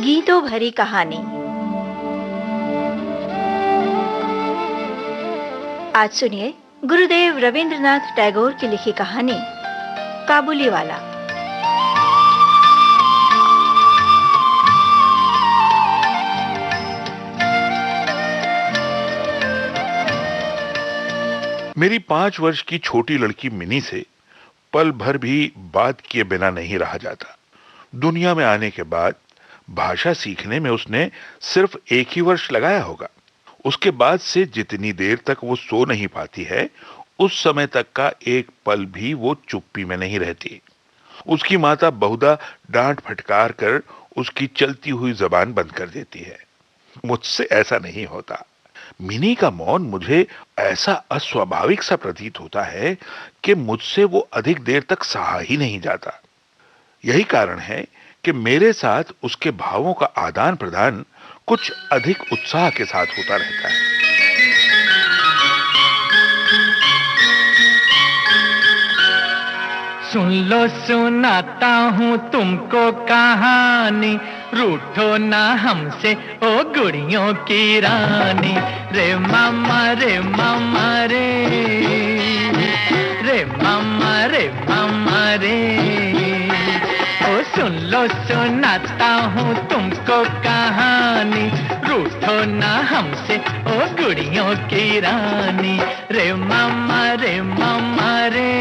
गीतों भरी कहानी। आज सुनिए गुरुदेव रवींद्रनाथ टैगोर की लिखी कहानी काबुलीवाला। मेरी 5 वर्ष की छोटी लड़की मिनी से पल भर भी बात किए बिना नहीं रहा जाता। दुनिया में आने के बाद भाषा सीखने में उसने सिर्फ 1 ही वर्ष लगाया होगा। उसके बाद से जितनी देर तक वो सो नहीं पाती है, उस समय तक का एक पल भी वो चुप्पी में नहीं रहती। उसकी माता बहुधा डांट फटकार कर उसकी चलती हुई जबान बंद कर देती है। मुझसे ऐसा नहीं होता। मिनी का मौन मुझे ऐसा अस्वाभाविक सा प्रतीत होता है कि मुझसे वो अधिक देर तक सहा ही नहीं जाता। यही कारण है कि मेरे साथ उसके भावों का आदान प्रदान कुछ अधिक उत्साह के साथ होता रहता है। सुन लो सुनाता हूँ तुमको कहानी, रूठो ना हमसे ओ गुड़ियों की रानी। रे मामा रे मामा रे, रे मामा रे मामा रे। ओ सुन लो सुनाता हूँ तुमको कहानी, रूठो ना हमसे ओ गुड़ियों की रानी। रे मामा रे मामा रे,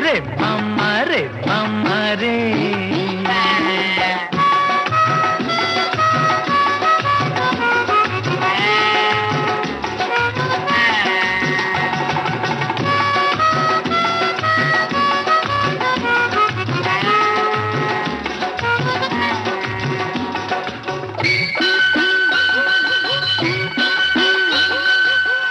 रे मामा रे मामा रे।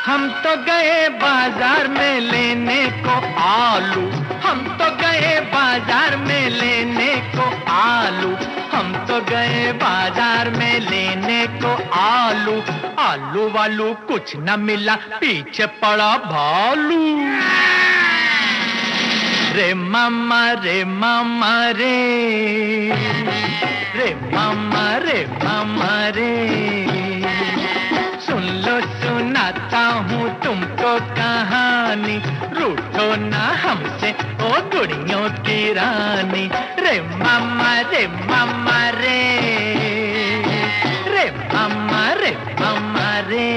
हम तो गए बाजार में लेने को आलू, हम तो गए बाजार में लेने को आलू, हम तो गए बाजार में लेने को आलू। आलू वालू कुछ न मिला, पीछे पड़ा भालू। रे मामा रे मामा रे, रे मामा रे मामा रे। सुन लो सुनाता हूँ तुमको कहानी, रूठो ना हमसे ओ गुड़ियों की रानी। रे मामा रे मामा रे, रे मामा रे मामा रे।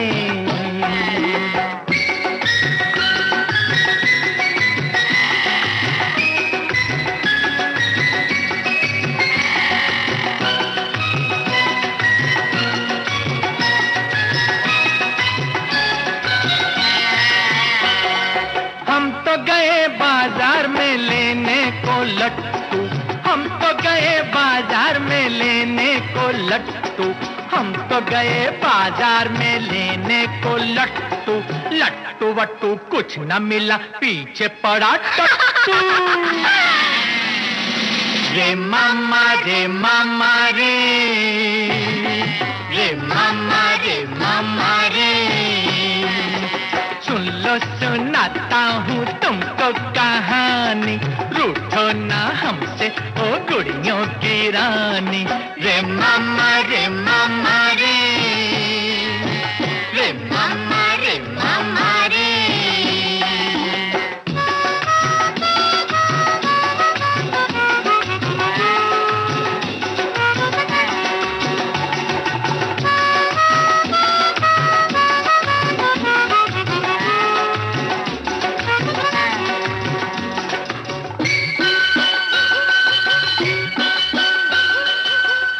हम तो गए बाजार में लेने को लट्टू, हम तो गए बाजार में लेने को लट्टू, हम तो गए बाजार में लेने को लट्टू। लट्टू वट्टू कुछ न मिला, पीछे पड़ा टट्टू। रे मामा रे मामा रे, रे मामा रे मामा रे। सुन लो सुनाता हूँ तुमको कहानी, रूठो ना हमसे ओ गुड़ियों की रानी। रे मामा रे मामा रे, रे मामा रे मामा रे।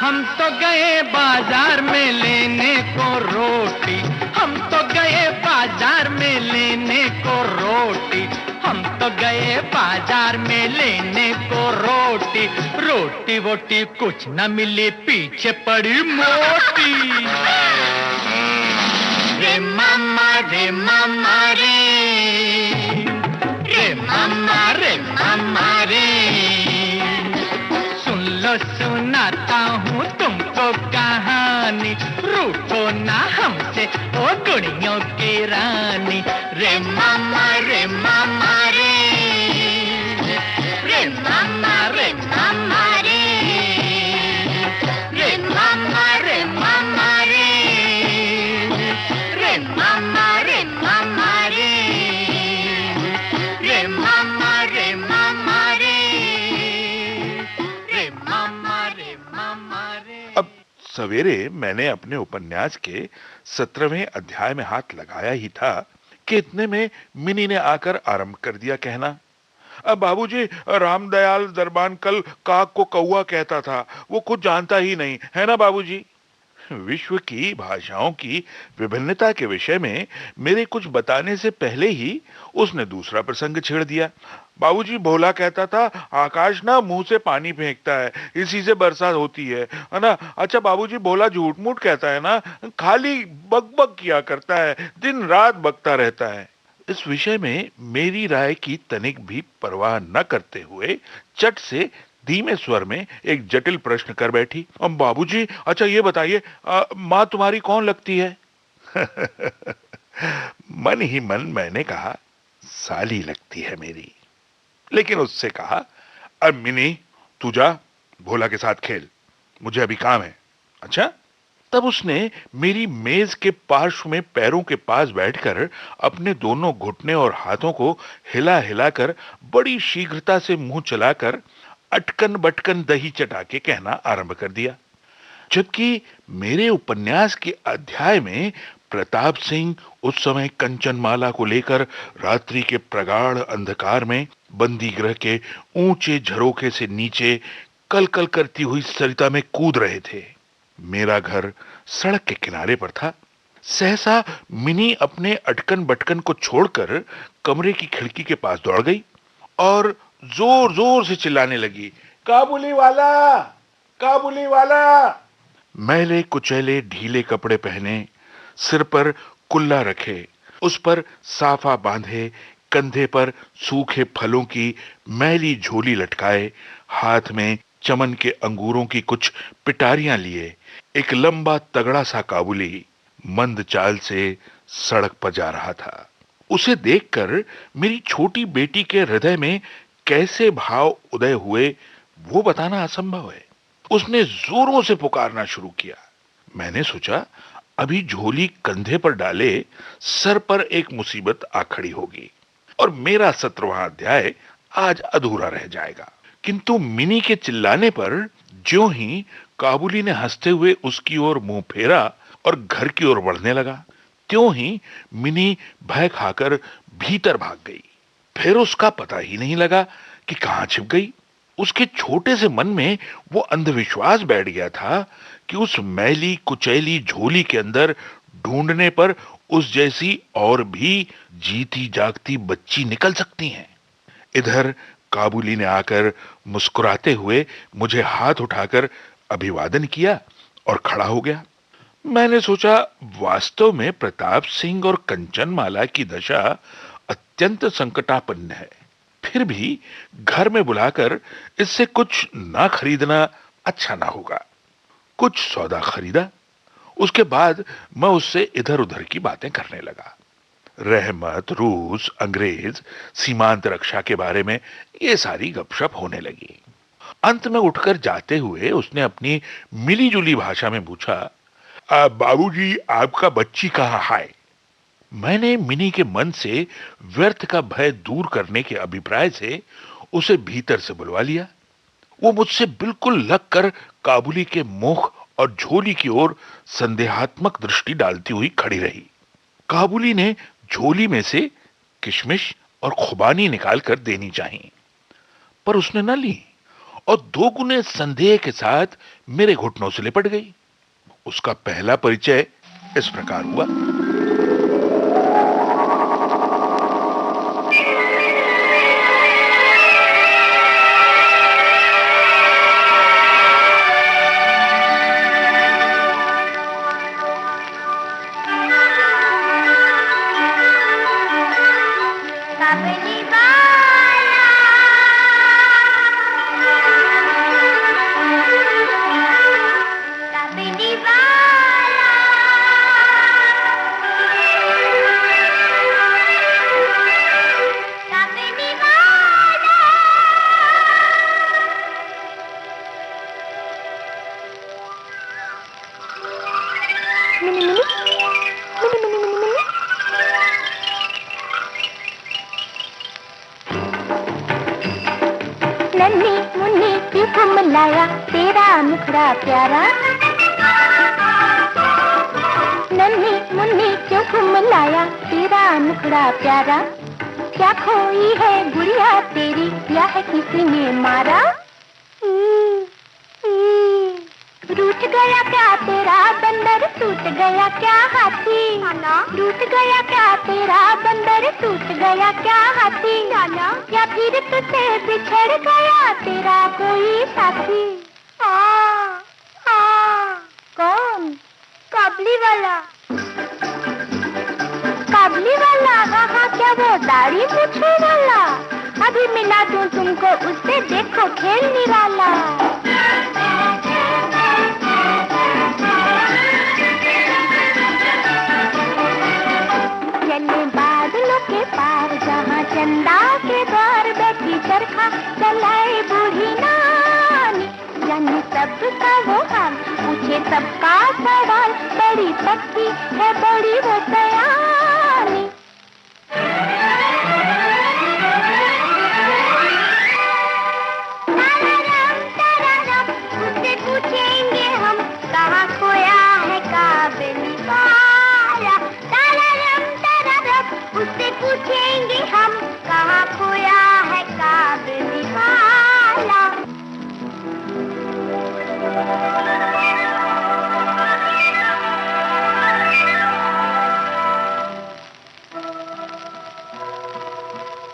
हम तो गए बाजार में लेने को रोटी, हम तो गए बाजार में लेने को रोटी, हम तो गए बाजार में लेने को रोटी। रोटी वोटी कुछ न मिली, पीछे पड़ी मोटी। रे मामा रे मामा रे, रे मामा रे मामा रे। सुन लो सुनाता हूँ तुमको कहानी, रूठो ना हमसे ओ गुड़ियों की रानी। रे मामा रे मामा रे, रे मामा रे मामा रे। सवेरे मैंने अपने उपन्यास के 17वें अध्याय में हाथ लगाया ही था कि इतने में मिनी ने आकर आरंभ कर दिया कहना, अब बाबूजी, रामदयाल दरबान कल काक को कौआ कहता था, वो कुछ जानता ही नहीं है ना बाबूजी। विश्व की भाषाओं की विभिन्नता के विषय में मेरे कुछ बताने से पहले ही उसने दूसरा प्रसंग छेड़ दिया। बाबूजी, भोला कहता था आकाश ना मुंह से पानी फेंकता है, इसी से बरसात होती है ना। अच्छा बाबूजी, भोला झूठ मूठ कहता है ना, खाली बकबक किया करता है, दिन रात बकता रहता है। इस विषय में मेरी राय की तनिक भी परवाह न करते हुए चट से धीमे स्वर में एक जटिल प्रश्न कर बैठी, बाबूजी, अच्छा ये बताइए, माँ तुम्हारी कौन लगती है? मन ही मन मैंने कहा, साली लगती है मेरी। लेकिन उससे कहा, अब मिनी तू जा भोला के साथ खेल, मुझे अभी काम है। अच्छा। तब उसने मेरी मेज के पार्श्व में पैरों के पास बैठकर अपने दोनों घुटने और हाथों को हिला हिलाकर बड़ी शीघ्रता से मुंह चलाकर अटकन बटकन दही चटा के कहना आरंभ कर दिया। जबकि मेरे उपन्यास के अध्याय में प्रताप सिंह उस समय कंचनमाला को लेकर रात्रि के प्रगाढ़ अंधकार में बंदी गृह के ऊंचे झरोखे से नीचे कलकल करती हुई सरिता में कूद रहे थे। मेरा घर सड़क के किनारे पर था। सहसा मिनी अपने अटकन बटकन को छोड़कर कमरे की खिड़की के पास दौड़ गई और जोर जोर से चिल्लाने लगी, काबुली वाला, काबुली वाला। मैले कुचैले ढीले कपड़े पहने, सिर पर कुल्ला रखे, उस पर साफा बांधे, कंधे पर सूखे फलों की मैली झोली लटकाए, हाथ में चमन के अंगूरों की कुछ पिटारियां लिए एक लंबा तगड़ा सा काबुली मंद चाल से सड़क पर जा रहा था। उसे देखकर मेरी छोटी बेटी के हृदय में कैसे भाव उदय हुए वो बताना असंभव है। उसने जोरों से पुकारना शुरू किया। मैंने सोचा अभी झोली कंधे पर डाले सर पर एक मुसीबत आ खड़ी होगी और मेरा 17वां अध्याय आज अधूरा रह जाएगा। किंतु मिनी के चिल्लाने पर ज्यों ही काबुली ने हंसते हुए उसकी ओर मुंह फेरा और घर की ओर बढ़ने लगा, त्यों ही मिनी भय खाकर भीतर भाग गई। फिर उसका पता ही नहीं लगा कि कहां छिप गई। उसके छोटे से मन में वो अंधविश्वास बैठ गया था कि उस मैली कुचैली झोली के अंदर ढूंढने पर उस जैसी और भी जीती जागती बच्ची निकल सकती हैं। इधर काबुली ने आकर मुस्कुराते हुए मुझे हाथ उठाकर अभिवादन किया और खड़ा हो गया। मैंने सोचा वास्तव में प्रताप सिंह और कंचनमाला की दशा अत्यंत संकटापन्न है, फिर भी घर में बुलाकर इससे कुछ ना खरीदना अच्छा ना होगा। कुछ सौदा खरीदा, उसके बाद मैं उससे इधर उधर की बातें करने लगा। रहमत, रूस, अंग्रेज, सीमांत रक्षा के बारे में ये सारी गपशप होने लगी। अंत में उठकर जाते हुए उसने अपनी मिली-जुली भाषा में पूछा, बाबूजी, आपका बच्ची कहाँ है? मैंने मिनी के मन से व्यर्थ का भय दूर करने के अभिप्राय से उसे भीतर से बुलवा लिया। वो मुझसे बिल्कुल लगकर काबुली के मुख और झोली की ओर संदेहात्मक दृष्टि डालती हुई खड़ी रही। काबुली ने झोली में से किशमिश और खुबानी निकाल कर देनी चाहिए, पर उसने न ली और दोगुने संदेह के साथ मेरे घुटनों से लिपट गई। उसका पहला परिचय इस प्रकार हुआ। नन्ही मुन्नी की हम लाया तेरा मुखड़ा प्यारा, घूम लाया तेरा मुखड़ा प्यारा, क्या खोई है गुड़िया तेरी, या है किसी ने मारा? रूठ गया क्या तेरा बंदर, टूट गया क्या हाथी, रूठ गया क्या तेरा बंदर, टूट गया क्या हाथी, या फिर तुझसे बिछड़ गया तेरा कोई साथी? कौन? काबली वाला। काबली वाला? हाँ, क्या वो दाढ़ी मूछों वाला? अभी मिला दूं तुमको उससे, देखो खेल निराला। चले बादलों के पार, जहाँ चंदा के द्वार बैठी चरखा चलाए बूढ़ी नानी, जाने सबका वो हाल, पूछे सबका सवाल, बड़ी पक्की है बड़ी वो सयानी। उससे पूछेंगे हम, कहाँ खोया है काबली वाला, उससे पूछेंगे हम, कहाँ खोया है काबली वाला।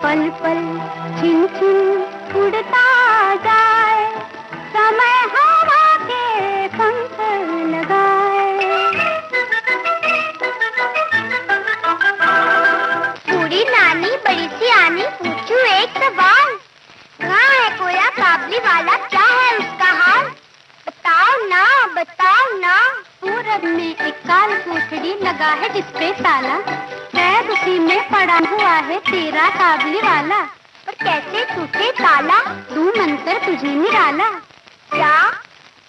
पल पल छिन छिन उड़ता जाए, समय हवा के पंख लगाए। बूढ़ी नानी बड़ी सी आनी, पूछूं एक सवाल, कहाँ है खोया काबली वाला, क्या है उसका हाल? बताओ ना, बताओ ना। पूरब में एक काल कोठड़ी लगा है जिसपे ताला, शायद उसी में पड़ा हुआ है तेरा काबली वाला। पर कैसे टूटे ताला, तू मंत्र तुझे निराला। क्या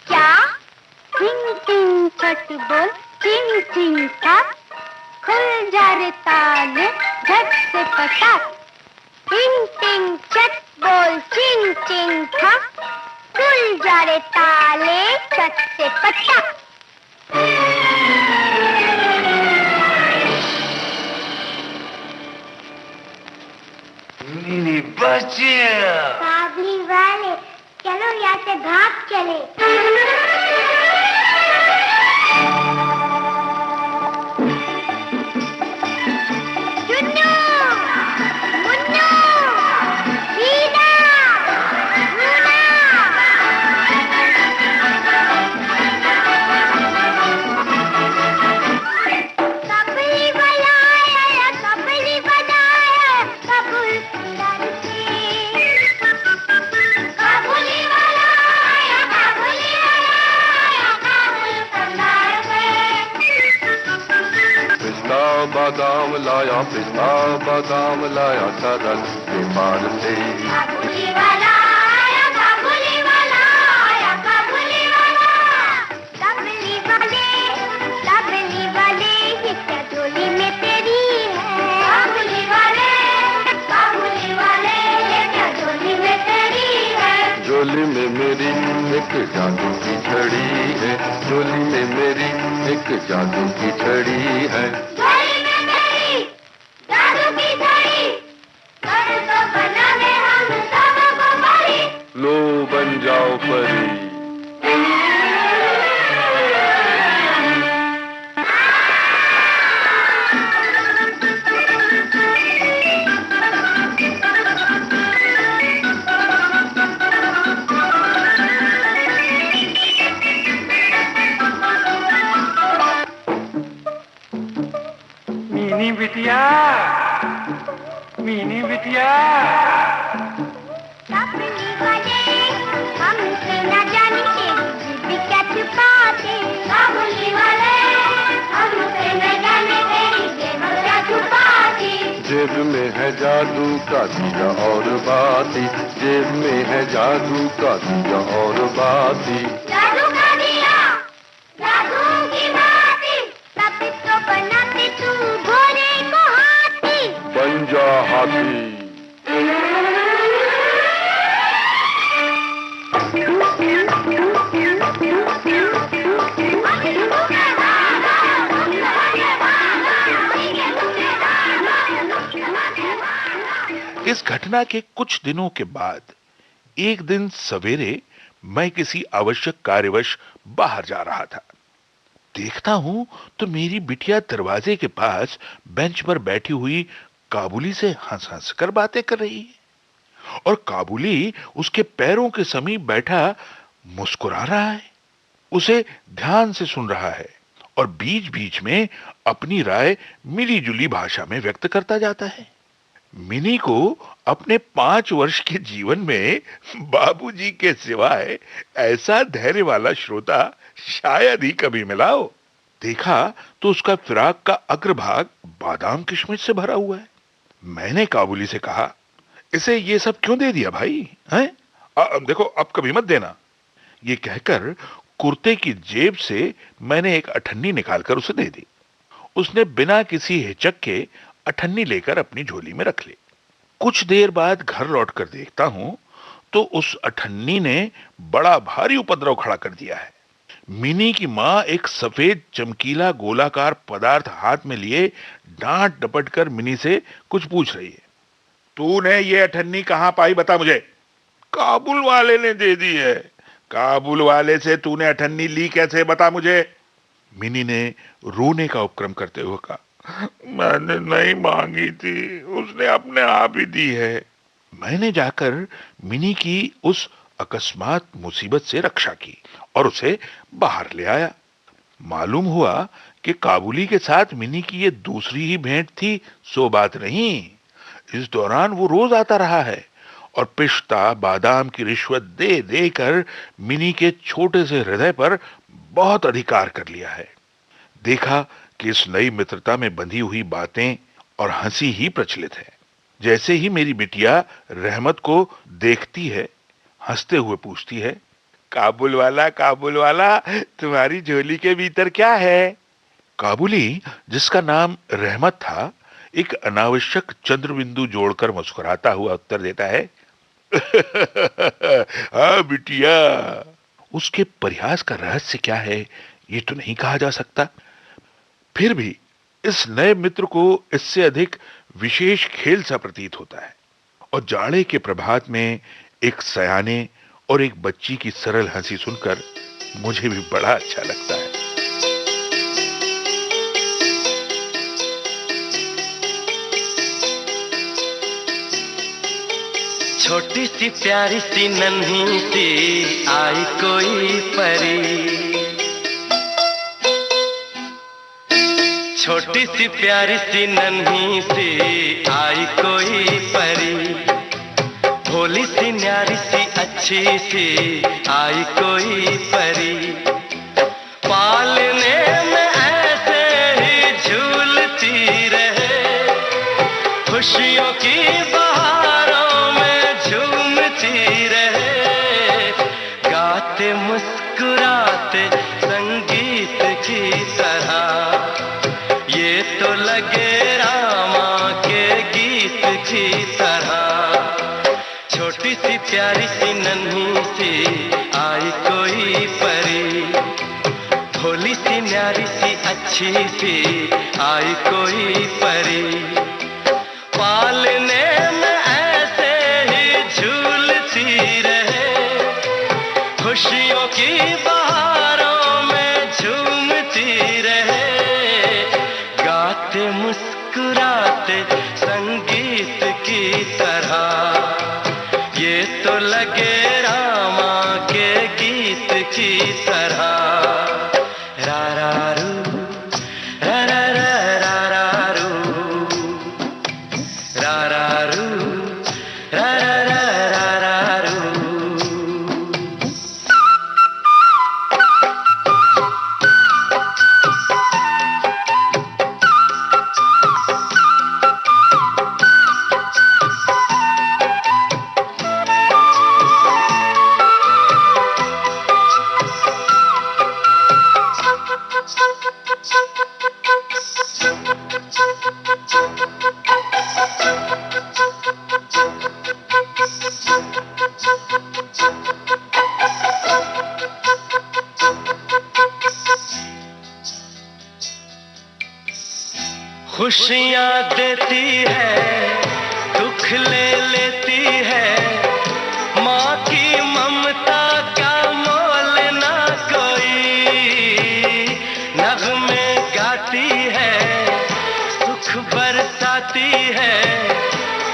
क्या? टिंग टिंग छट बोल, टिंग टिंग टक, खुल जा रे ताले झट से पटाक। टिंग टिंग छट बोल, टिंग टिंग टक, खुल जा रे ताले झट से पटाक। मीनी बच्चिया, काबली वाले चलो यहाँ से भाग चले। चुन्नू, मुन्नू, हीना, रूना। काबली वाला आया, काबली वाला आया, काबुल किनारे से। काबुली वाला आया, काबुली वाला आया, काबुल किनारे से। पिस्ता बादाम लाया, पिस्ता बादाम लाया सदन के पार से। काबुली वाला आया, काबुली वाला आया, काबुली वाला। काबुली वाले, काबुली वाले, ये क्या झोली में तेरी है? काबुली वाले, काबुली वाले, ये क्या झोली में तेरी है? झोली में मेरी एक जादू की छड़ी है, झोली में मेरी एक जादू की छड़ी है। झोली में मेरी जादू की छड़ी, कर तो बना दे हम सबको बड़ी। लो बन जाओ परी। मीनी बिटिया, मीनी बिटिया। काबुली वाले हमसे न जाने तेरी जिद क्या छुपाते। काबुली वाले हमसे न जाने तेरी जेब क्या छुपाती। जेब में है जादू का दिया और बाती, जेब में है जादू का दिया और बाती। जादू का दिया, जादू की बाती, तब तो बनाते तू घोड़े को हाथी। बन जा हाथी। भागो, भागो, भागो, भागो, भागो, भागो, घटना के कुछ दिनों के बाद एक दिन सवेरे मैं किसी आवश्यक कार्यवश बाहर जा रहा था। देखता हूं तो मेरी बिटिया दरवाजे के पास बेंच पर बैठी हुई काबुली से हंस हंस कर बातें कर रही है और काबुली उसके पैरों के समीप बैठा मुस्कुरा रहा है, उसे ध्यान से सुन रहा है और बीच-बीच में अपनी राय मिली-जुली भाषा में व्यक्त करता जाता है। मिनी को अपने 5 वर्ष के जीवन में बाबूजी के सिवाय ऐसा धैर्य वाला श्रोता शायद ही कभी मिला हो। देखा तो उसका फिराक का अग्रभाग बादाम किशमिश से भरा हुआ है। मैंने काबुली से कहा, इसे ये सब क्यों दे दिया भाई, हैं? देखो अब कभी मत देना। ये कहकर कुर्ते की जेब से मैंने एक अठन्नी निकालकर उसे दे दी। उसने बिना किसी हिचक के अठन्नी लेकर अपनी झोली में रख ली। कुछ देर बाद घर लौटकर देखता हूं तो उस अठन्नी ने बड़ा भारी उपद्रव खड़ा कर दिया है। मिनी की मां एक सफेद चमकीला गोलाकार पदार्थ हाथ में लिए डांट डपट कर मिनी से कुछ पूछ रही है। तूने ये अठन्नी कहां पाई बता मुझे। काबुल वाले ने दे दी है। काबुल वाले से तूने अठन्नी ली कैसे बता मुझे। मिनी ने रोने का उपक्रम करते हुए कहा, मैंने नहीं मांगी थी, उसने अपने आप ही दी है। मैंने जाकर मिनी की उस अकस्मात मुसीबत से रक्षा की और उसे बाहर ले आया। मालूम हुआ कि काबुली के साथ मिनी की ये दूसरी ही भेंट थी, सो बात नहीं। इस दौरान वो रोज आता रहा है और पिस्ता बादाम की रिश्वत दे देकर मिनी के छोटे से हृदय पर बहुत अधिकार कर लिया है। देखा कि इस नई मित्रता में बंधी हुई बातें और हंसी ही प्रचलित है। जैसे ही मेरी बिटिया रहमत को देखती है, हंसते हुए पूछती है, काबुल वाला तुम्हारी झोली के भीतर क्या है। काबुली, जिसका नाम रहमत था, एक अनावश्यक चंद्रबिंदु जोड़कर मुस्कुराता हुआ उत्तर देता है, हाँ बिटिया। उसके परिहास का रहस्य क्या है ये तो नहीं कहा जा सकता। फिर भी इस नए मित्र को इससे अधिक विशेष खेल सा प्रतीत होता है और जाड़े के प्रभात में एक सयाने और एक बच्ची की सरल हंसी सुनकर मुझे भी बड़ा अच्छा लगता है। छोटी सी प्यारी सी नन्ही सी आई कोई परी, छोटी सी प्यारी सी नन्ही सी आई कोई परी, भोली सी न्यारी सी अच्छी सी आई कोई परी, पालने में ऐसे ही झूलती रहे, खुशियों की बहारों में झूमती रहे, गाते मुस्कुराते संगीत की तरह, ये तो लगे रामा के गीत की तरह। छोटी सी प्यारी सी नन्ही सी आई कोई परी, भोली सी न्यारी सी अच्छी सी आई कोई परी, पालने में ऐसे ही झूलती रहे, खुशियों की बहारों में झूमती रहे, गाते मुस्कुराते संगीत की तरह, ये तो लगे रामा के गीत की तरह। रा रा रू, रा रा रा रा रू, रा रा रू, रा रा रा रा रू। खुशियाँ देती है, दुख दुख ले लेती है। माँ की ममता का मोल ना कोई, नगमे गाती है, सुख बरसाती है।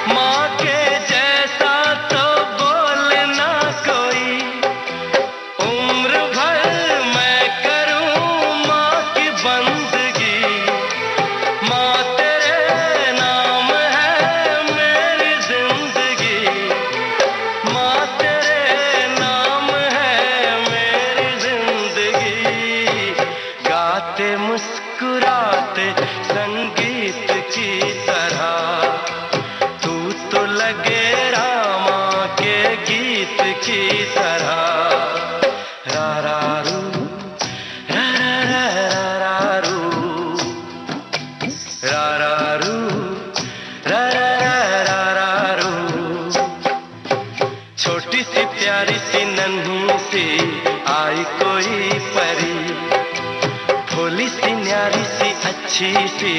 माँ के जैसा तो बोल ना कोई। उम्र भर मैं करूं माँ की बंदगी, माँ तेरे नाम है मेरी जिंदगी, माँ तेरे नाम है मेरी जिंदगी। गाते मुस्कुराते संगीत की तरह, तू तो लगे रामा के गीत की तरह। रा रा रू, रा रा रा रा रू, रा रा रू, रा रा रा रा रू। छोटी सी प्यारी सी नन्ही सी आई कोई परी, भोली सी न्यारी सी अच्छी सी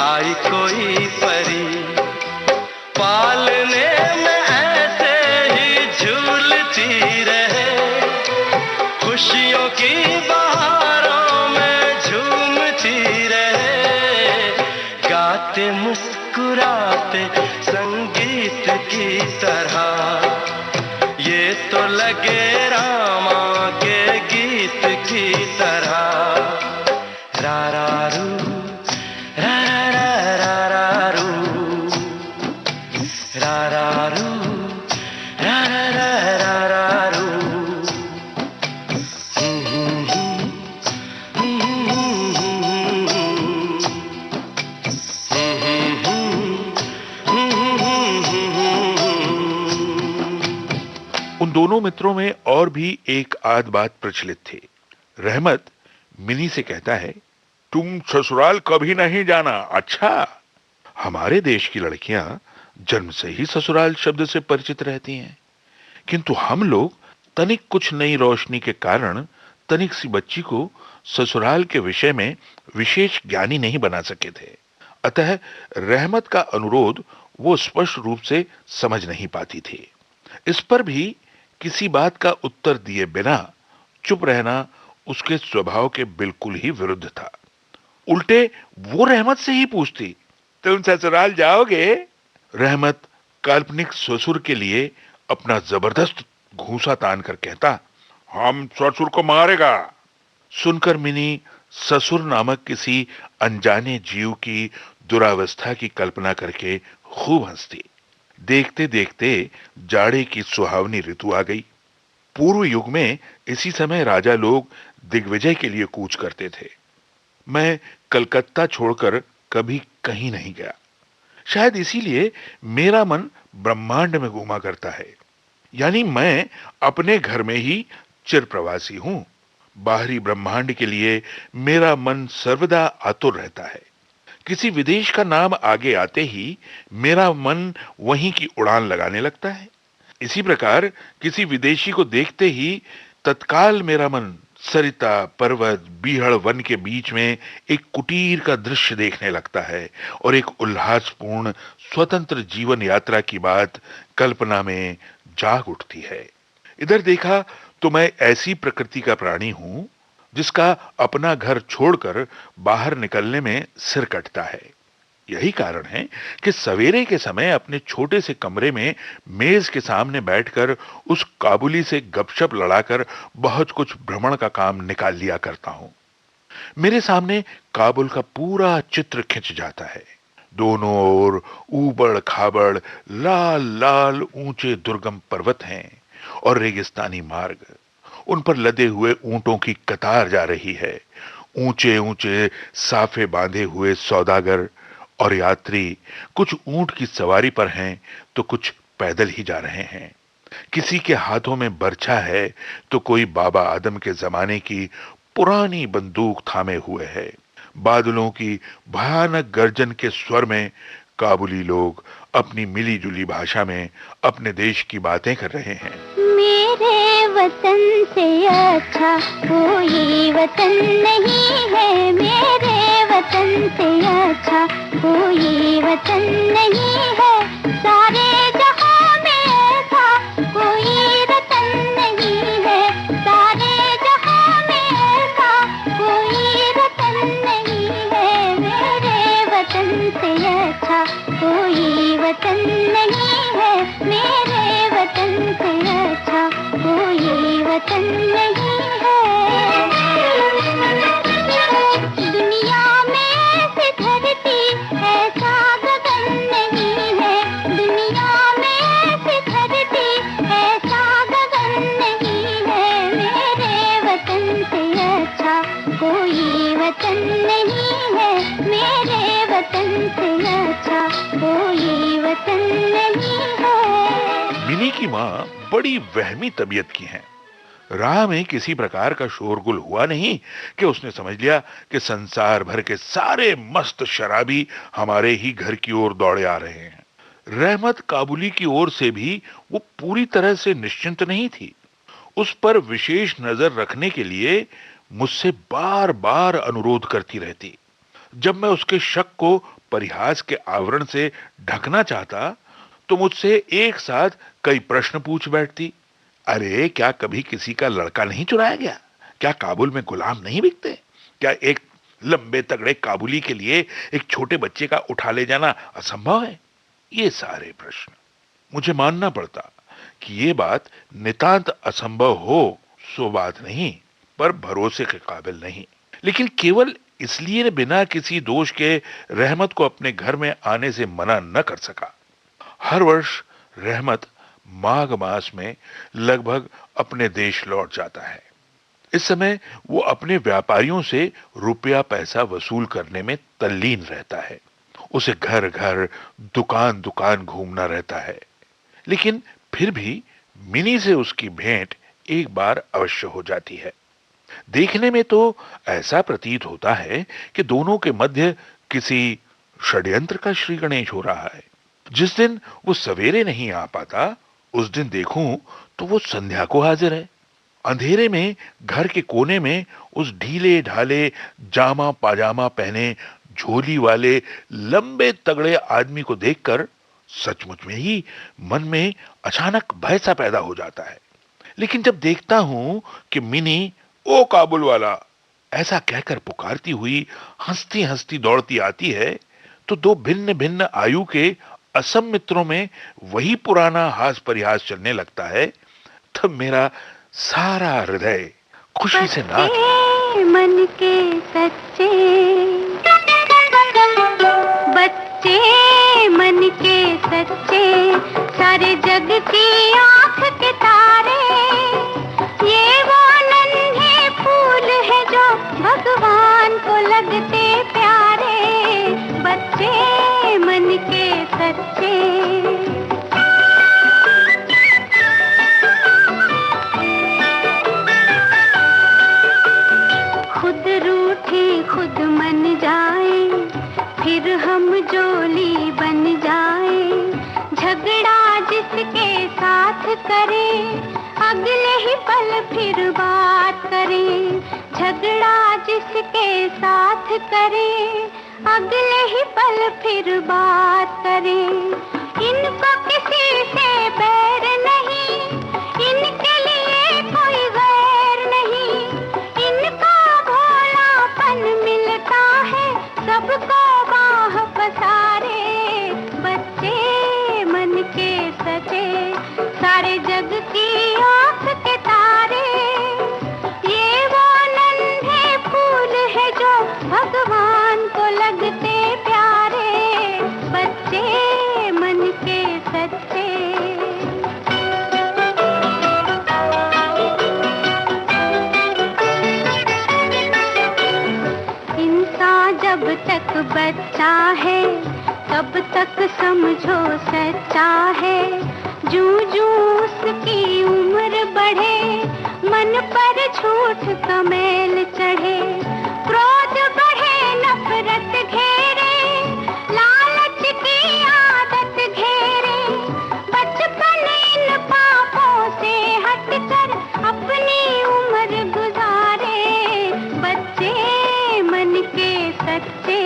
आई कोई परी। पालने में ऐसे ही झूलती रहे, खुशियों की बहारों में झूमती रहे। गाते मुस्कुराते संगीत की तरह, ये तो लगे रामा के गीत की तरह। रा रा रू, रा रा रा रा रू, रा रा रू, रा रा रा रा रू। उन दोनों मित्रों में और भी एक आध बात प्रचलित थी। रहमत मिनी से कहता है, तुम ससुराल कभी नहीं जाना। अच्छा, हमारे देश की लड़कियां जन्म से ही ससुराल शब्द से परिचित रहती हैं, किंतु हम लोग तनिक कुछ नई रोशनी के कारण तनिक सी बच्ची को ससुराल के विषय में विशेष ज्ञानी नहीं बना सके थे। अतः रहमत का अनुरोध वो स्पष्ट रूप से समझ नहीं पाती थी। इस पर भी किसी बात का उत्तर दिए बिना चुप रहना उसके स्वभाव के बिल्कुल ही विरुद्ध था। उल्टे वो रहमत से ही पूछती, तुम ससुराल जाओगे? रहमत काल्पनिक ससुर के लिए अपना जबरदस्त घूंसा तान कर कहता, हम ससुर को मारेगा। सुनकर मिनी ससुर नामक किसी अनजाने जीव की दुरावस्था की कल्पना करके खूब हंसती। देखते देखते जाड़े की सुहावनी ऋतु आ गई। पूर्व युग में इसी समय राजा लोग दिग्विजय के लिए कूच करते थे। मैं कलकत्ता छोड़कर कभी कहीं नहीं गया। शायद इसीलिए मेरा मन ब्रह्मांड में घूमा करता है, यानी मैं अपने घर में ही चिर प्रवासी हूं। बाहरी ब्रह्मांड के लिए मेरा मन सर्वदा आतुर रहता है। किसी विदेश का नाम आगे आते ही मेरा मन वहीं की उड़ान लगाने लगता है। इसी प्रकार किसी विदेशी को देखते ही तत्काल मेरा मन सरिता पर्वत बीहड़ वन के बीच में एक कुटीर का दृश्य देखने लगता है और एक उल्लासपूर्ण स्वतंत्र जीवन यात्रा की बात कल्पना में जाग उठती है। इधर देखा तो मैं ऐसी प्रकृति का प्राणी हूं जिसका अपना घर छोड़कर बाहर निकलने में सिर कटता है। यही कारण है कि सवेरे के समय अपने छोटे से कमरे में मेज के सामने बैठकर उस काबुली से गपशप लड़ाकर बहुत कुछ भ्रमण का काम निकाल लिया करता हूं। मेरे सामने काबुल का पूरा चित्र खिंच जाता है। दोनों ओर ऊबड़ खाबड़ लाल लाल ऊंचे दुर्गम पर्वत हैं और रेगिस्तानी मार्ग। उन पर लदे हुए ऊंटों की कतार जा रही है। ऊंचे ऊंचे साफे बांधे हुए सौदागर और यात्री कुछ ऊंट की सवारी पर हैं तो कुछ पैदल ही जा रहे हैं। किसी के हाथों में बर्छा है तो कोई बाबा आदम के जमाने की पुरानी बंदूक थामे हुए है। बादलों की भयानक गर्जन के स्वर में काबुली लोग अपनी मिली जुली भाषा में अपने देश की बातें कर रहे हैं। मेरे वतन से अच्छा कोई वतन नहीं है, मेरे वतन से अच्छा कोई वतन नहीं है, सारे जहां में ऐसा कोई रतन नहीं है, सारे जहां में ऐसा कोई रतन नहीं है। मेरे वतन से अच्छा कोई वतन नहीं है, मेरे वतन से अच्छा कोई वतन नहीं है। दुनिया में ऐसी धरती ऐसा गगन नहीं है, दुनिया में ऐसी धरती ऐसा गगन नहीं है। मेरे वतन से अच्छा कोई वतन नहीं है, मेरे वतन से अच्छा कोई वतन नहीं है। मिनी की माँ बड़ी वहमी तबीयत की हैं। राह में किसी प्रकार का शोरगुल हुआ नहीं कि उसने समझ लिया कि संसार भर के सारे मस्त शराबी हमारे ही घर की ओर दौड़े आ रहे हैं। रहमत काबुली की ओर से भी वो पूरी तरह से निश्चिंत नहीं थी। उस पर विशेष नजर रखने के लिए मुझसे बार बार अनुरोध करती रहती। जब मैं उसके शक को परिहास के आवरण से ढकना चाहता तो मुझसे एक साथ कई प्रश्न पूछ बैठती। अरे क्या कभी किसी का लड़का नहीं चुराया गया? क्या काबुल में गुलाम नहीं बिकते? क्या एक लंबे तगड़े काबुली के लिए एक छोटे बच्चे का उठा ले जाना असंभव है? ये सारे प्रश्न। मुझे मानना पड़ता कि ये बात नितांत असंभव हो सो बात नहीं, पर भरोसे के काबिल नहीं। लेकिन केवल इसलिए बिना किसी दोष के रहमत को अपने घर में आने से मना न कर सका। हर वर्ष रहमत माघ मास में लगभग अपने देश लौट जाता है। इस समय वो अपने व्यापारियों से रुपया पैसा वसूल करने में तल्लीन रहता है। उसे घर घर दुकान दुकान घूमना रहता है। लेकिन फिर भी मिनी से उसकी भेंट एक बार अवश्य हो जाती है। देखने में तो ऐसा प्रतीत होता है कि दोनों के मध्य किसी षड्यंत्र का श्री गणेश हो रहा है। जिस दिन वो सवेरे नहीं आ पाता उस दिन देखूं तो वो संध्या को हाजिर है। अंधेरे में घर के कोने में उस ढीले ढाले जामा पाजामा पहने झोली वाले लंबे तगड़े आदमी को देखकर सचमुच में ही मन में अचानक भय सा पैदा हो जाता है। लेकिन जब देखता हूं कि मिनी ओ काबुल वाला ऐसा कहकर पुकारती हुई हंसती हंसती दौड़ती आती है तो दो भिन्न भिन्न आयु के असम मित्रों में वही पुराना हास परिहास चलने लगता है। तब मेरा सारा हृदय खुशी से नाच मन के सच्चे बच्चे, मन के सच्चे सारे जग की आंख के तारे, ये वो नन्हे फूल है जो भगवान को लगते प्यारे। बच्चे मन के सच्चे, खुद रूठे खुद मन जाए, फिर हम जोली बन जाए। झगड़ा जिसके साथ करे, अगले ही पल फिर बात करे। झगड़ा जिसके साथ करे, अगले ही पल फिर बात करे। इनको किसी से बैर नहीं, इनके लिए कोई गैर नहीं। इनका भोलापन मिलता है सबको बाह पसारे। बच्चे मन के सचे सारे जग की आंख के तारे, ये वो नन्हे फूल है जो भगवान को लगते प्यारे। बच्चे मन के सच्चे, इंसान जब तक बच्चा है तब तक समझो सच्चा है। जूं जूं उसकी उम्र बढ़े, मन पर झूठ का मैल चढ़े। क्रोध बढ़े, नफरत घेरे, लालच की आदत घेरे। बचपन इन पापों से हटकर अपनी उम्र गुजारे। बच्चे मन के सच्चे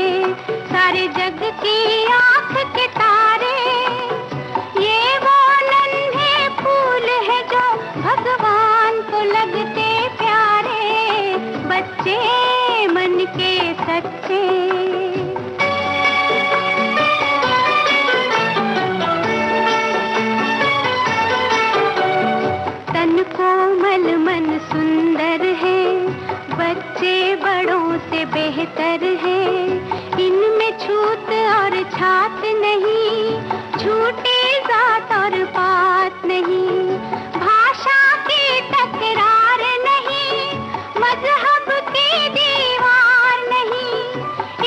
बच्चे बड़ों से बेहतर हैं, इनमें छूत और छात नहीं, छूटी जात और पात नहीं, भाषा की तकरार नहीं, मजहब की दीवार नहीं,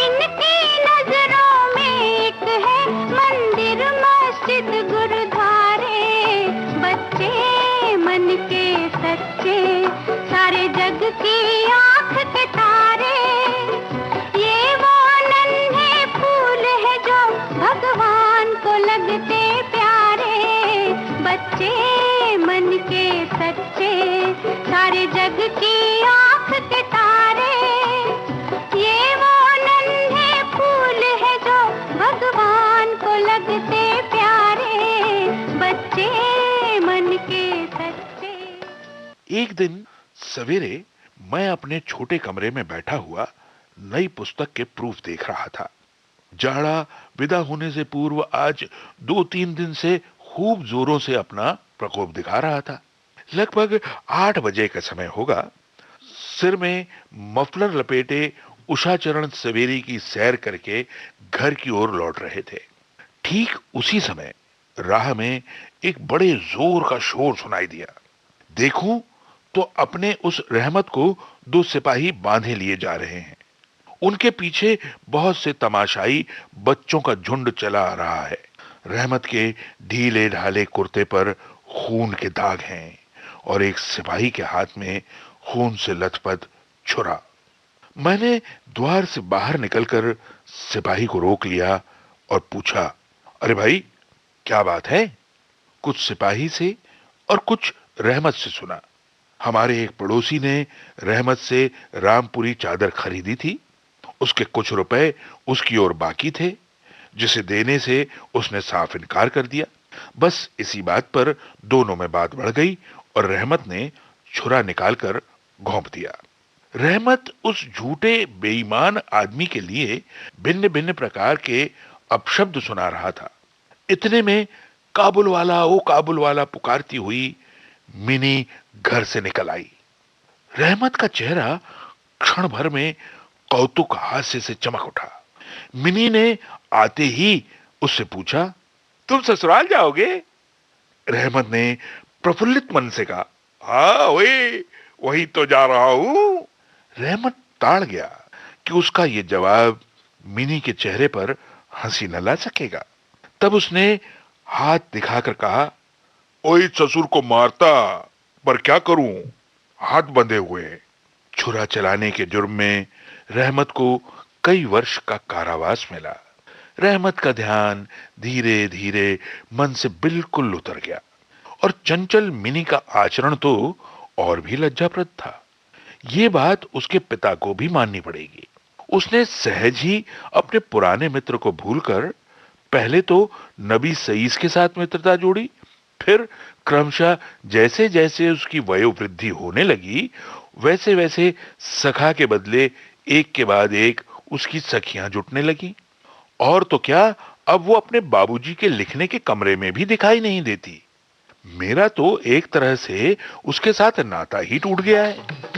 इनकी नजरों में एक है मंदिर मस्जिद गुरुद्वारे। बच्चे मन के सच्चे, सारे जग की आंख के तारे, ये वो नन्हे फूल है जो भगवान को लगते प्यारे। बच्चे मन के सच्चे, सारे जग की आंख के तारे, ये वो नन्हे फूल है जो भगवान को लगते प्यारे। बच्चे मन के सच्चे। एक दिन सवेरे मैं अपने छोटे कमरे में बैठा हुआ नई पुस्तक के प्रूफ देख रहा था। जाड़ा विदा होने से पूर्व आज 2-3 दिन से खूब जोरों से अपना प्रकोप दिखा रहा था। लगभग 8 बजे का समय होगा। सिर में मफलर लपेटे उषाचरण सवेरे की सैर करके घर की ओर लौट रहे थे। ठीक उसी समय राह में एक बड़े जोर का शोर सुनाई दिया। देखूं तो अपने उस रहमत को 2 सिपाही बांधे लिए जा रहे हैं। उनके पीछे बहुत से तमाशाई बच्चों का झुंड चला आ रहा है। रहमत के ढीले ढाले कुर्ते पर खून के दाग हैं और एक सिपाही के हाथ में खून से लथपथ छुरा। मैंने द्वार से बाहर निकलकर सिपाही को रोक लिया और पूछा, अरे भाई क्या बात है? कुछ सिपाही से और कुछ रहमत से सुना। हमारे एक पड़ोसी ने रहमत से रामपुरी चादर खरीदी थी। उसके कुछ रुपए उसकी ओर बाकी थे, जिसे देने से उसने साफ इनकार कर दिया। बस इसी बात पर दोनों में बात बढ़ गई और रहमत ने छुरा निकालकर घोंप दिया। रहमत उस झूठे बेईमान आदमी के लिए भिन्न भिन्न प्रकार के अपशब्द सुना रहा था। इतने में काबुल वाला ओ काबुल वाला पुकारती हुई मिनी घर से निकल आई। रहमत का चेहरा क्षण भर में कौतुक हास्य से चमक उठा। मिनी ने आते ही उससे पूछा, तुम ससुराल जाओगे? रहमत ने प्रफुल्लित मन से कहा, हाँ वही तो जा रहा हूं। रहमत ताड़ गया कि उसका यह जवाब मिनी के चेहरे पर हंसी न ला सकेगा। तब उसने हाथ दिखाकर कहा, ओए ससुर को मारता, पर क्या करूं, हाथ बंधे हुए। छुरा चलाने के जुर्म में रहमत को कई वर्ष का कारावास मिला। रहमत का ध्यान धीरे धीरे मन से बिल्कुल उतर गया और चंचल मिनी का आचरण तो और भी लज्जाप्रद था। ये बात उसके पिता को भी माननी पड़ेगी। उसने सहज ही अपने पुराने मित्र को भूलकर पहले तो नबी सईस के साथ मित्रता जोड़ी, फिर क्रमशः जैसे जैसे उसकी वयोवृद्धि होने लगी वैसे वैसे सखा के बदले एक के बाद एक उसकी सखियां जुटने लगी। और तो क्या, अब वो अपने बाबूजी के लिखने के कमरे में भी दिखाई नहीं देती। मेरा तो एक तरह से उसके साथ नाता ही टूट गया है।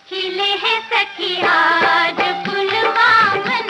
खिले हैं सखिया आज फुलवा मन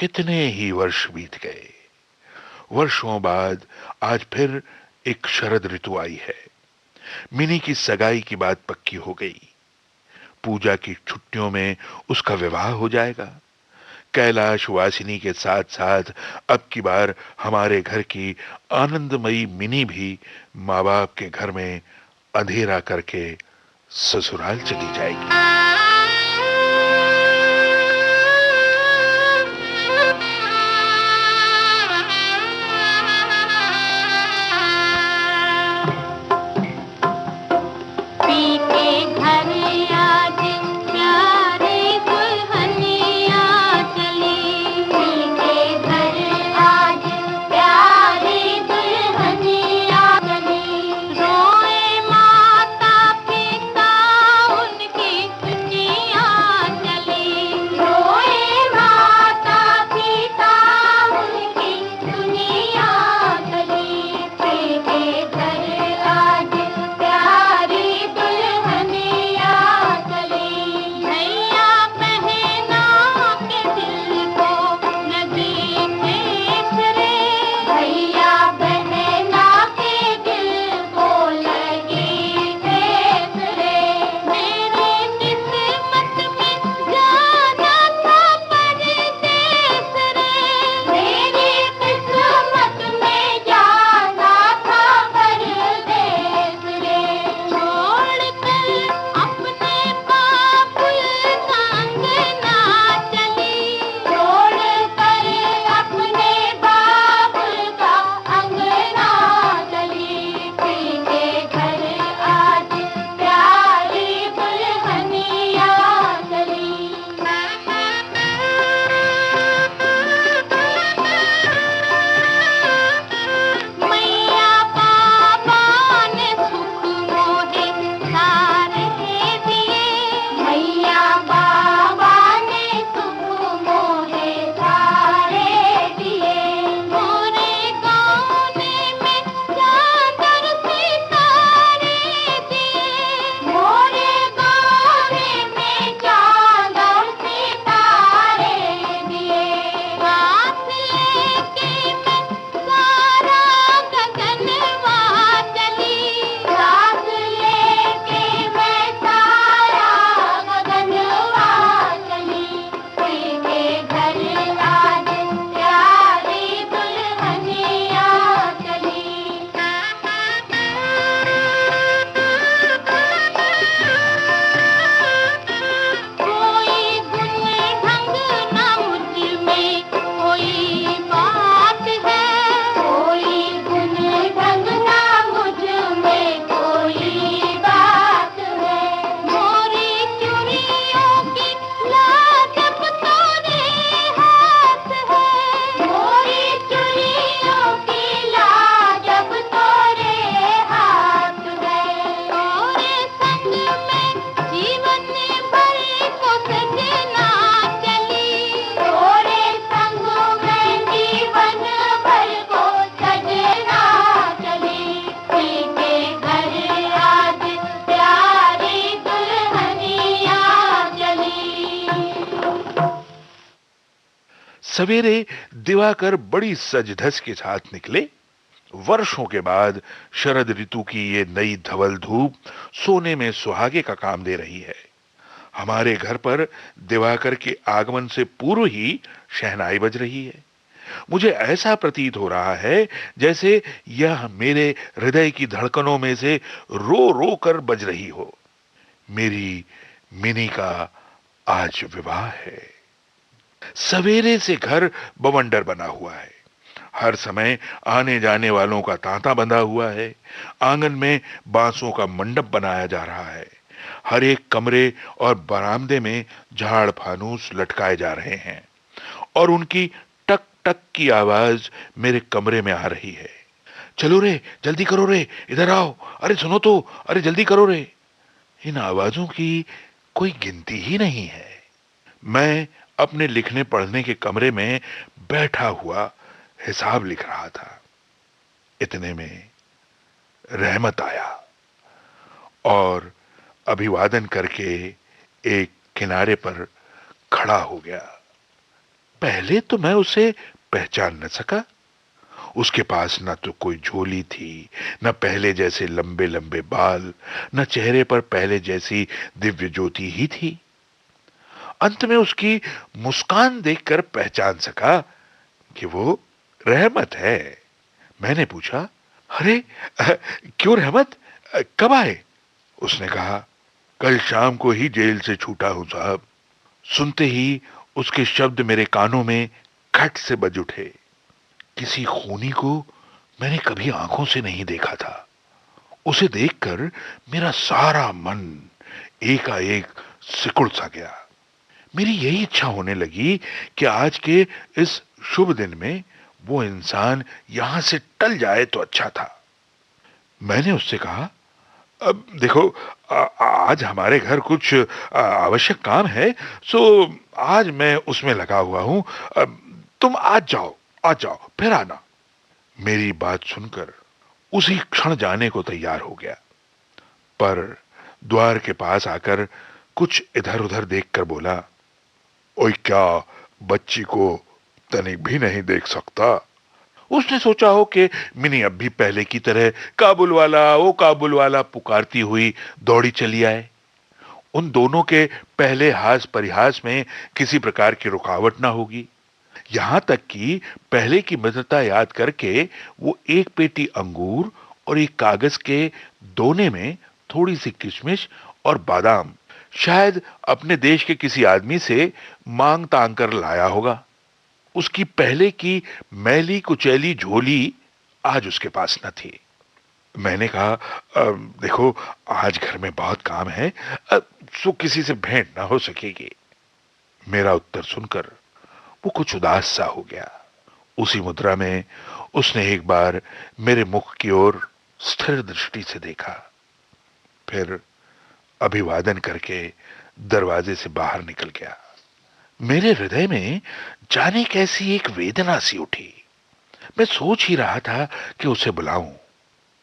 कितने ही वर्ष बीत गए। वर्षों बाद आज फिर एक शरद ऋतु आई है। मिनी की सगाई की बात पक्की हो गई। पूजा की छुट्टियों में उसका विवाह हो जाएगा। कैलाश वासिनी के साथ साथ अब की बार हमारे घर की आनंदमयी मिनी भी माँ बाप के घर में अंधेरा करके ससुराल चली जाएगी। सवेरे दिवाकर बड़ी सज-धज के साथ निकले। वर्षों के बाद शरद ऋतु की ये नई धवल धूप सोने में सुहागे का काम दे रही है। हमारे घर पर दिवाकर के आगमन से पूर्व ही शहनाई बज रही है। मुझे ऐसा प्रतीत हो रहा है जैसे यह मेरे हृदय की धड़कनों में से रो रो कर बज रही हो। मेरी मिनी का आज विवाह है। सवेरे से घर बवंडर बना हुआ है। हर समय आने जाने वालों का तांता बंधा हुआ है। आंगन में बांसों का मंडप बनाया जा रहा है। हर एक कमरे और बरामदे में झाड़ फानूस लटकाए जा रहे हैं और उनकी टक टक की आवाज मेरे कमरे में आ रही है। चलो रे, जल्दी करो रे, इधर आओ, अरे सुनो तो, अरे जल्दी करो रे। इन आवाजों की कोई गिनती ही नहीं है। मैं अपने लिखने पढ़ने के कमरे में बैठा हुआ हिसाब लिख रहा था। इतने में रहमत आया और अभिवादन करके एक किनारे पर खड़ा हो गया। पहले तो मैं उसे पहचान न सका। उसके पास न तो कोई झोली थी, न पहले जैसे लंबे लंबे बाल, न चेहरे पर पहले जैसी दिव्य ज्योति ही थी। अंत में उसकी मुस्कान देखकर पहचान सका कि वो रहमत है। मैंने पूछा, अरे क्यों रहमत, कब आए? उसने कहा, कल शाम को ही जेल से छूटा हूं साहब। सुनते ही उसके शब्द मेरे कानों में खट से बज उठे। किसी खूनी को मैंने कभी आंखों से नहीं देखा था। उसे देखकर मेरा सारा मन एकाएक सिकुड़ सा गया। मेरी यही इच्छा होने लगी कि आज के इस शुभ दिन में वो इंसान यहां से टल जाए तो अच्छा था। मैंने उससे कहा, अब देखो, आज हमारे घर कुछ आवश्यक काम है, सो आज मैं उसमें लगा हुआ हूं। तुम आज जाओ फिर आना। मेरी बात सुनकर उसी क्षण जाने को तैयार हो गया, पर द्वार के पास आकर कुछ इधर उधर देखकर बोला, ओए क्या बच्ची को तनिक भी नहीं देख सकता? उसने सोचा हो कि मिनी अब भी पहले की तरह काबुल वाला पुकारती हुई दौड़ी चली आए। उन दोनों के पहले हास परिहास में किसी प्रकार की रुकावट ना होगी। यहां तक कि पहले की मित्रता याद करके वो एक पेटी अंगूर और एक कागज के दोने में थोड़ी सी किशमिश और बादाम शायद अपने देश के किसी आदमी से मांग तांग कर लाया होगा। उसकी पहले की मैली कुचैली झोली आज उसके पास न थी। मैंने कहा, देखो आज घर में बहुत काम है, सो किसी से भेंट ना हो सकेगी। मेरा उत्तर सुनकर वो कुछ उदास सा हो गया। उसी मुद्रा में उसने एक बार मेरे मुख की ओर स्थिर दृष्टि से देखा, फिर अभिवादन करके दरवाजे से बाहर निकल गया। मेरे हृदय में जाने कैसी एक वेदना सी उठी। मैं सोच ही रहा था कि उसे बुलाऊं,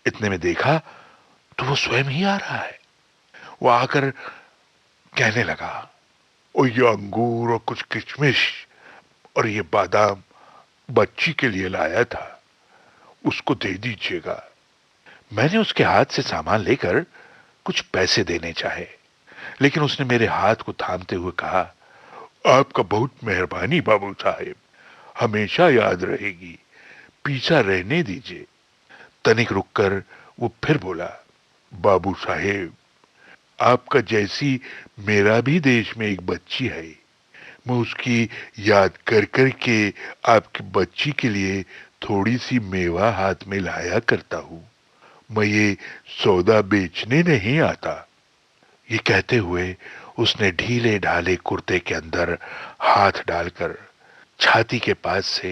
इतने में देखा तो वो स्वयं ही आ रहा है। वो आकर कहने लगा, ओ ये अंगूर और कुछ किशमिश और ये बादाम बच्ची के लिए लाया था, उसको दे दीजिएगा। मैंने उसके हाथ से सामान लेकर कुछ पैसे देने चाहे, लेकिन उसने मेरे हाथ को थामते हुए कहा, आपका बहुत मेहरबानी बाबू साहेब, हमेशा याद रहेगी, पीछा रहने दीजिए। तनिक रुककर वो फिर बोला, बाबू साहेब, आपका जैसी मेरा भी देश में एक बच्ची है। मैं उसकी याद कर कर के आपकी बच्ची के लिए थोड़ी सी मेवा हाथ में लाया करता हूं। मैं ये सौदा बेचने नहीं आता। ये कहते हुए उसने ढीले ढाले कुर्ते के अंदर हाथ डालकर छाती के पास से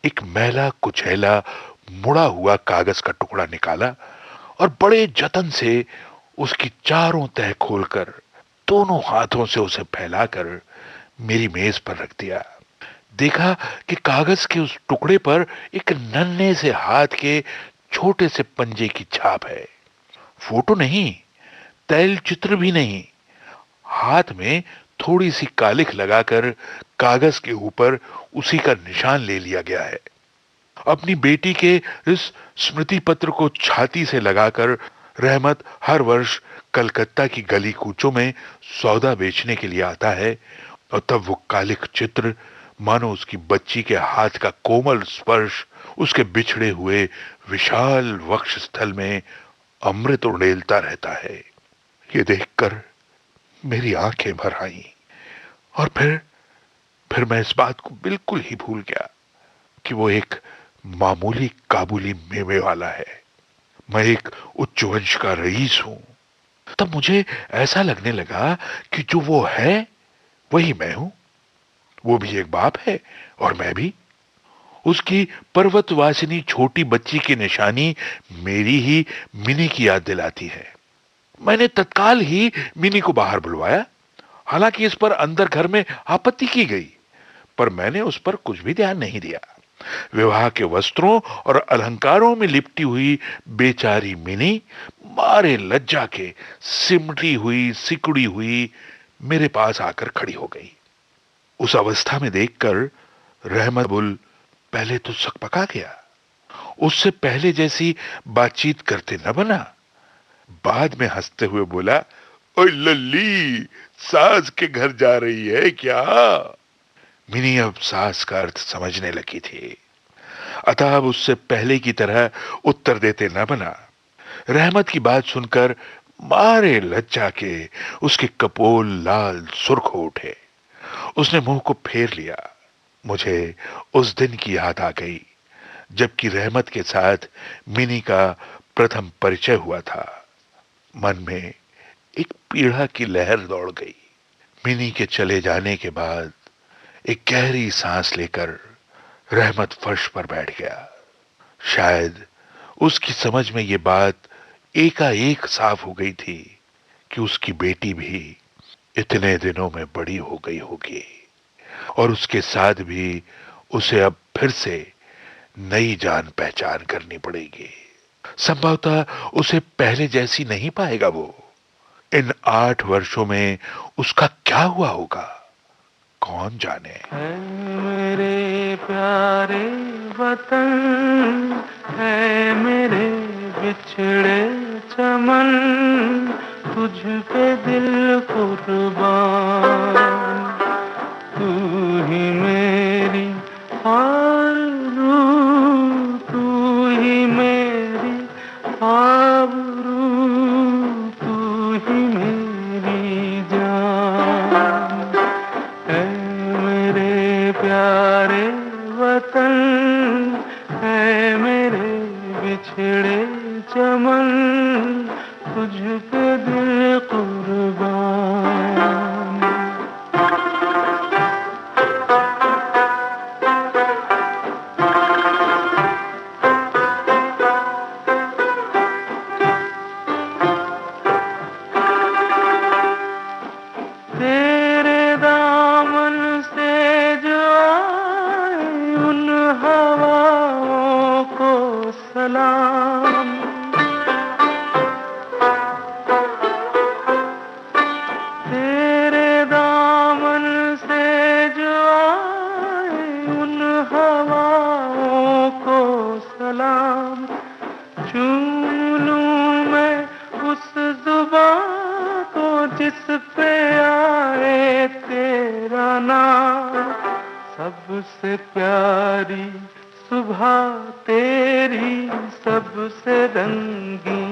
एक मैला कुचैला मुड़ा हुआ कागज का टुकड़ा निकाला और बड़े जतन से उसकी चारों तह खोलकर दोनों हाथों से उसे फैलाकर मेरी मेज पर रख दिया। देखा कि कागज के उस टुकड़े पर एक नन्हे से हाथ के छोटे से पंजे की छाप है। फोटो नहीं, तैल चित्र भी नहीं। हाथ में थोड़ी सी कालिख लगाकर कागज के ऊपर उसी का निशान ले लिया गया है। अपनी बेटी के इस स्मृति पत्र को छाती से लगाकर रहमत हर वर्ष कलकत्ता की गली कूचों में सौदा बेचने के लिए आता है, और तब वो कालिख चित्र मानो उसकी बच्ची के हाथ का कोमल स्पर्श उसके बिछड़े हुए विशाल वक्ष स्थल में अमृत उड़ेलता रहता है। ये देखकर मेरी आंखें भर आईं, और फिर मैं इस बात को बिल्कुल ही भूल गया कि वो एक मामूली काबुली मेवे वाला है। मैं एक उच्च वंश का रईस हूं। तब मुझे ऐसा लगने लगा कि जो वो है वही मैं हूं। वो भी एक बाप है और मैं भी। उसकी पर्वतवासिनी छोटी बच्ची की निशानी मेरी ही मिनी की याद दिलाती है। मैंने तत्काल ही मिनी को बाहर बुलवाया। हालांकि इस पर अंदर घर में आपत्ति की गई, पर मैंने उस पर कुछ भी ध्यान नहीं दिया। विवाह के वस्त्रों और अलंकारों में लिपटी हुई बेचारी मिनी मारे लज्जा के सिमटी हुई सिकुड़ी हुई मेरे पास आकर खड़ी हो गई। उस अवस्था में देखकर रहमत बुल पहले तो सकपका गया, उससे पहले जैसी बातचीत करते न बना। बाद में हंसते हुए बोला, ओए लल्ली, सास के घर जा रही है क्या? मिनी अब सास का अर्थ समझने लगी थी, अतः अब उससे पहले की तरह उत्तर देते न बना। रहमत की बात सुनकर मारे लज्जा के उसके कपोल लाल सुर्ख हो उठे। उसने मुंह को फेर लिया। मुझे उस दिन की याद आ गई जबकि रहमत के साथ मिनी का प्रथम परिचय हुआ था। मन में एक पीड़ा की लहर दौड़ गई। मिनी के चले जाने के बाद एक गहरी सांस लेकर रहमत फर्श पर बैठ गया। शायद उसकी समझ में यह बात एकाएक साफ हो गई थी कि उसकी बेटी भी इतने दिनों में बड़ी हो गई होगी और उसके साथ भी उसे अब फिर से नई जान पहचान करनी पड़ेगी। संभवतः उसे पहले जैसी नहीं पाएगा वो। इन 8 वर्षों में उसका क्या हुआ होगा, कौन जाने। है मेरे प्यारे वतन, है मेरे बिछड़े चमन, तुझ पे दिल कुर्बान, तू ही मेरी आरज़ू, तू ही मेरी आबरू, तू ही मेरी जान। है मेरे प्यारे वतन, है मेरे बिछड़े चमन, तुझ पे दिल कुर्बान। तेरे दामन से जो आए उन हवाओं को सलाम, तेरे दामन से जो आए उन हवाओं को सलाम, चूम लूं मैं उस जुबां को जिस पे आए तेरा नाम, सबसे प्यारी सुबह तेरी, सबसे रंगी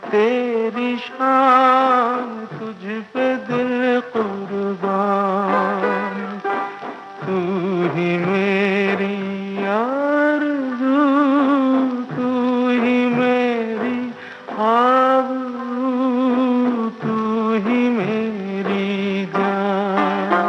तेरी शान, तुझ पे दिल कुर्बान, तू ही मेरी आरज़ू, तू ही मेरी आबरू, तू ही मेरी जान।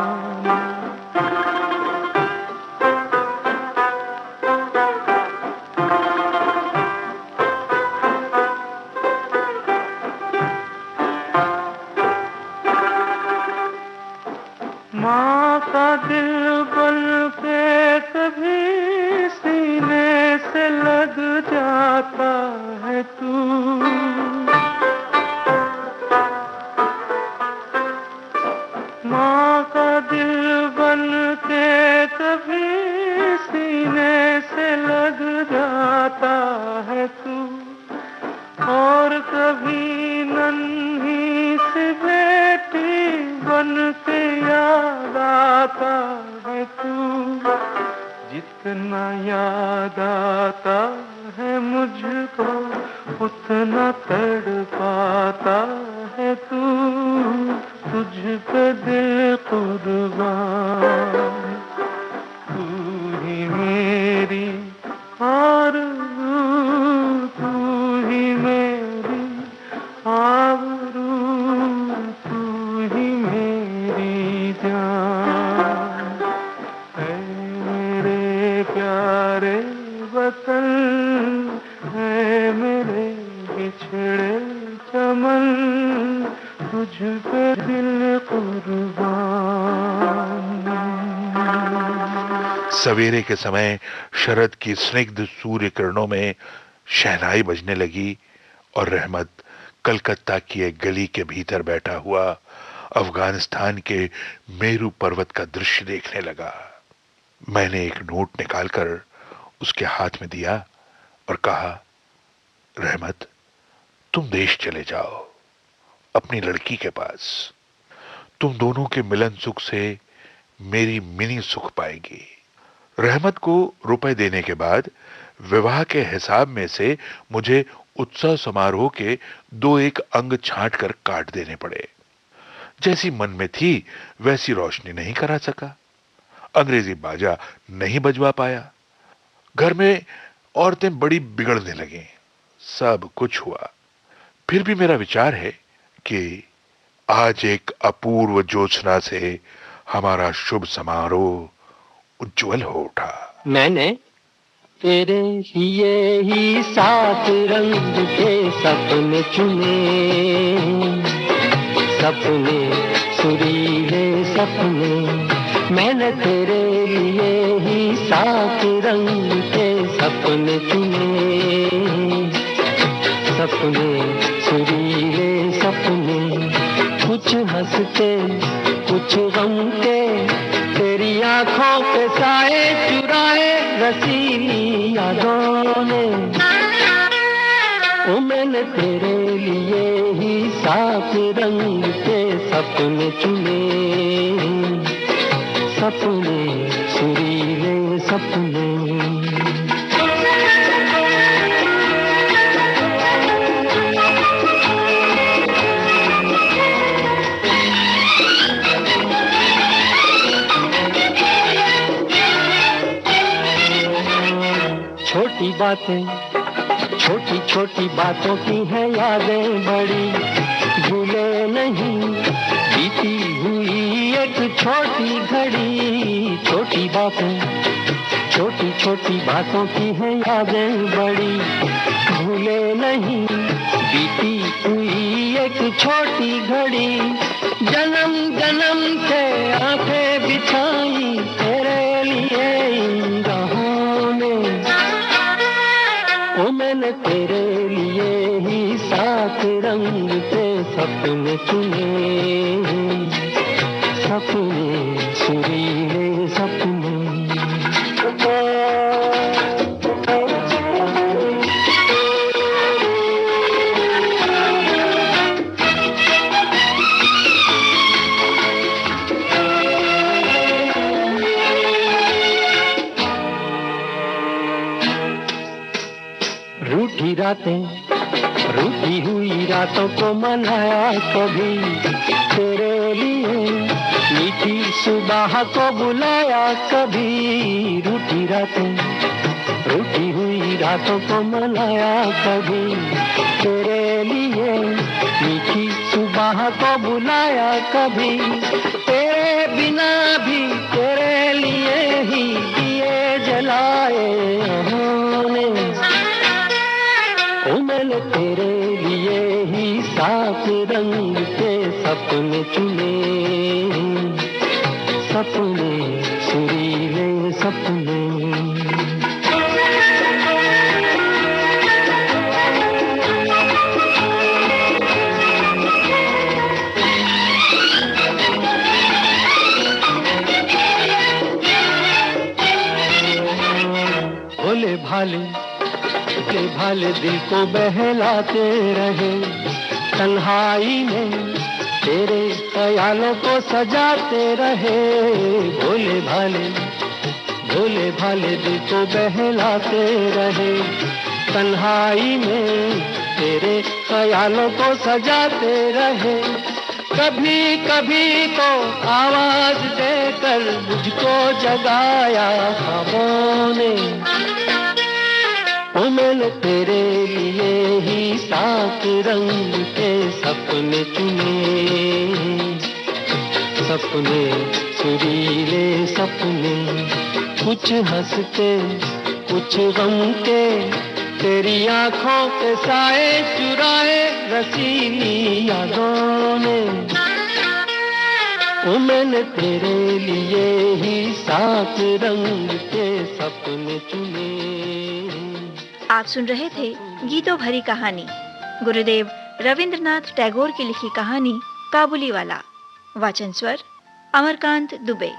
माँ का दिल बन के कभी सीने से लग जाता है तू, माँ का दिल बन के कभी सीने से लग जाता है तू, और कभी नन्ही सी बेटी बन के याद आता है तू, जितना याद आता है मुझको उतना तड़पाता है तू, तुझ पे दिल कुर्बान, तू ही मेरी आरज़ू, तू ही मेरी आबरू, तू ही मेरी जान। है मेरे प्यारे वतन, है मेरे बिछड़े चमन, तुझ पे दिल कुर्बान। सवेरे के समय शरद की स्निग्ध सूर्य किरणों में शहनाई बजने लगी और रहमत कलकत्ता की एक गली के भीतर बैठा हुआ अफगानिस्तान के मेरू पर्वत का दृश्य देखने लगा। मैंने एक नोट निकालकर उसके हाथ में दिया और कहा, रहमत, तुम देश चले जाओ अपनी लड़की के पास। तुम दोनों के मिलन सुख से मेरी मिनी सुख पाएगी। रहमत को रुपए देने के बाद विवाह के हिसाब में से मुझे उत्सव समारोह के 2-1 अंग छांट कर काट देने पड़े। जैसी मन में थी वैसी रोशनी नहीं करा सका, अंग्रेजी बाजा नहीं बजवा पाया, घर में औरतें बड़ी बिगड़ने लगीं। सब कुछ हुआ। फिर भी मेरा विचार है कि आज एक अपूर्व ज्योत्सना से हमारा शुभ समारोह उज्जवल हो उठा। मैंने तेरे लिए ही 7 रंग के सपने चुने, सपने सुरीले सपने। मैंने तेरे लिए ही 7 रंग के सपने चुने, सपने सुरीले सपने। कुछ हंसते कुछ गम के, तेरी आंखों पे साए चुराए रसीली यादों ने। ओ मैंने तेरे लिए ही 7 रंग के सपने चुने, सपने सुरीले सपने। छोटी बातें, छोटी छोटी बातों की हैं यादें बड़ी, भूले नहीं बीती हुई एक छोटी घड़ी। छोटी बातें, छोटी छोटी बातों की हैं यादें बड़ी, भूले नहीं बीती हुई एक छोटी घड़ी। जन्म जन्म से आंखें बिछाई तेरे लिए इन राहों में। ओ मैंने तेरे लिए ही 7 रंग के सपने चुने, सपने सुरीले सपने। रूठी रातें, रूठी हुई रातों को मनाया कभी तेरे लिए, मीठी सुबह को बुलाया कभी। रूठी रातें, रूठी हुई रातों को मनाया कभी तेरे लिए, मीठी सुबह को बुलाया कभी। तेरे बिना भी तेरे लिए ही दिए जलाए हमने। ओ मैंने तेरे लिए ही 7 रंग के सपने चुने, सपने सुरीले सपने। भोले भाले के भाले दिल को बहलाते रहे, तन्हाई में तेरे ख्यालों को सजाते रहे। भोले भाले, भोले भाले दिल को बहलाते रहे, तन्हाई में तेरे ख्यालों को सजाते रहे। कभी कभी तो आवाज देकर मुझको जगाया ख्वाबों ने। ओ मैंने तेरे लिए ही 7 रंग के सपने चुने, सपने सुरीले सपने। कुछ हंसते कुछ गम के, तेरी आंखों के साए चुराए रसीली यादों ने। ओ मैंने तेरे लिए ही 7 रंग के सपने चुने। आप सुन रहे थे गीतों भरी कहानी, गुरुदेव रविंद्रनाथ टैगोर की लिखी कहानी काबुली वाला। वाचन स्वर अमरकांत दुबे।